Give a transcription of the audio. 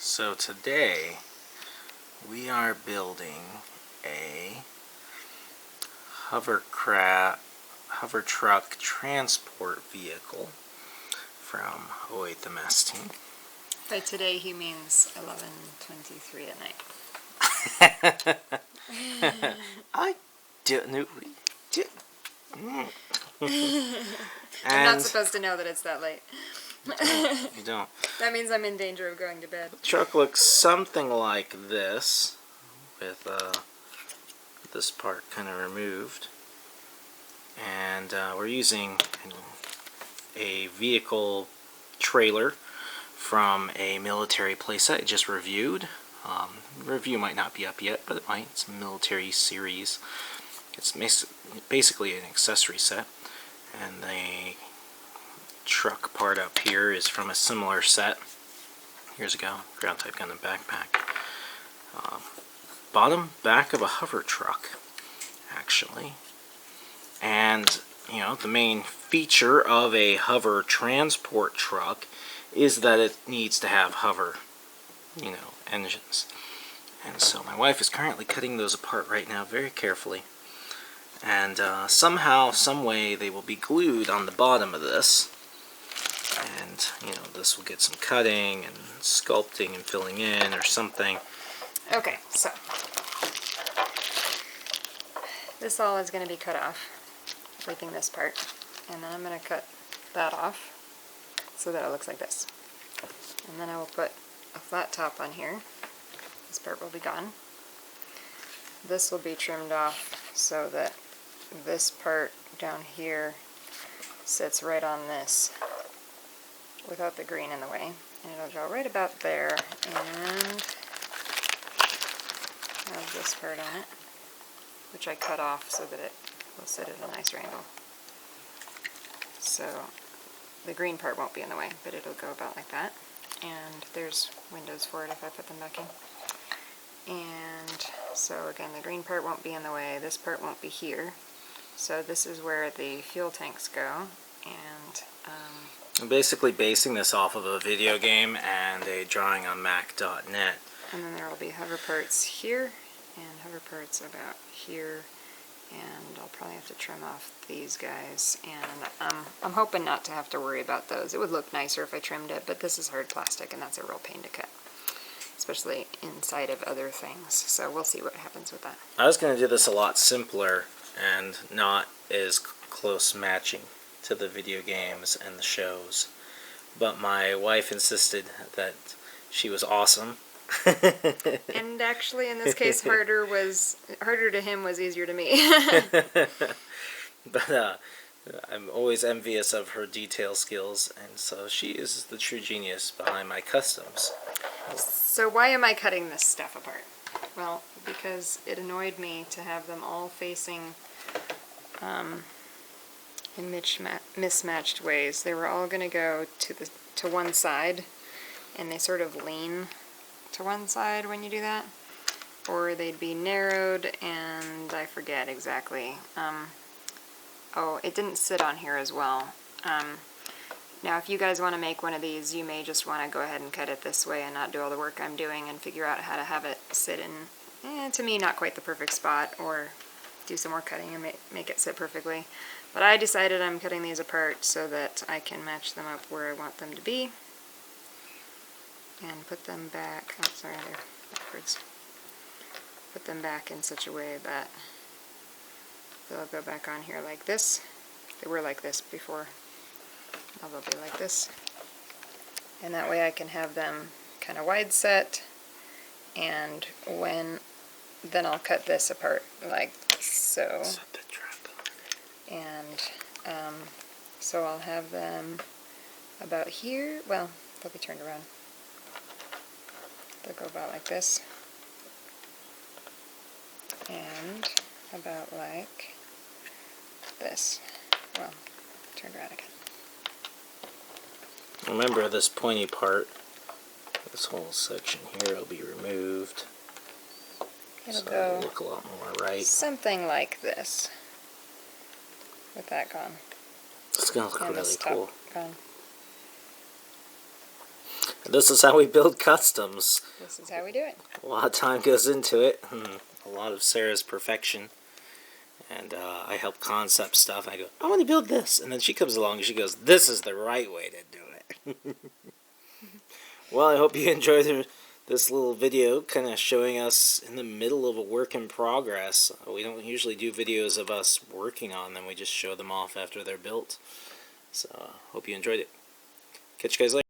So today we are building a hover truck transport vehicle from WIP the mess team. By today he means 11:23 at night. I didn't. I'm not supposed to know that it's that late. You don't. That means I'm in danger of going to bed. The truck looks something like this, with this part kind of removed. And we're using a vehicle trailer from a military playset I just reviewed. Review might not be up yet, but it might. It's a military series. It's basically an accessory set, and the truck part up here is from a similar set. Here's a ground type gun and backpack. Back of a hover truck, actually. And the main feature of a hover transport truck is that it needs to have hover engines. And so my wife is currently cutting those apart right now very carefully. And somehow, some way, they will be glued on the bottom of this. And this will get some cutting and sculpting and filling in or something. Okay, so this all is going to be cut off, everything this part, and then I'm going to cut that off so that it looks like this. And then I will put a flat top on here. This part will be gone. This will be trimmed off so that this part down here sits right on this without the green in the way. And it'll go right about there and have this part on it, which I cut off so that it will sit at a nicer angle. So the green part won't be in the way, but it'll go about like that. And there's windows for it if I put them back in. And so again, the green part won't be in the way, this part won't be here. So this is where the fuel tanks go. And I'm basically basing this off of a video game and a drawing on Mac.net. And then there will be hover parts here and hover parts about here. And I'll probably have to trim off these guys. And I'm hoping not to have to worry about those. It would look nicer if I trimmed it, but this is hard plastic and that's a real pain to cut, especially inside of other things. So we'll see what happens with that. I was going to do this a lot simpler and not as close matching to the video games and the shows, but my wife insisted that she was awesome. And actually in this case harder to him was easier to me. But I'm always envious of her detail skills, and so she is the true genius behind my customs. So why am I cutting this stuff apart? Well, because it annoyed me to have them all facing in mismatched ways. They were all going to go to one side, and they sort of lean to one side when you do that, or they'd be narrowed, and I forget exactly. Oh, it didn't sit on here as well. Now if you guys want to make one of these, you may just want to go ahead and cut it this way and not do all the work I'm doing and figure out how to have it sit in, to me, not quite the perfect spot, or do some more cutting and make it sit perfectly. But I decided I'm cutting these apart so that I can match them up where I want them to be and put them back, oh sorry, they're backwards. Put them back in such a way that they'll go back on here like this. They were like this before. Now they'll be like this. And that way I can have them kind of wide set, and then I'll cut this apart like so. And so I'll have them about here. Well, they'll be turned around. They'll go about like this. And about like this. Well, turned around again. Remember, this pointy part, this whole section here will be removed. It'll so go it'll look a lot more right. Something like this. With that gone. It's going to look And really this top cool. gone. This is how we build customs. This is how we do it. A lot of time goes into it. A lot of Sarah's perfection. And I help concept stuff. I go, I want to build this. And then she comes along and she goes, this is the right way to do it. Well, I hope you enjoyed this little video kind of showing us in the middle of a work in progress. We don't usually do videos of us working on them. We just show them off after they're built. So, hope you enjoyed it. Catch you guys later.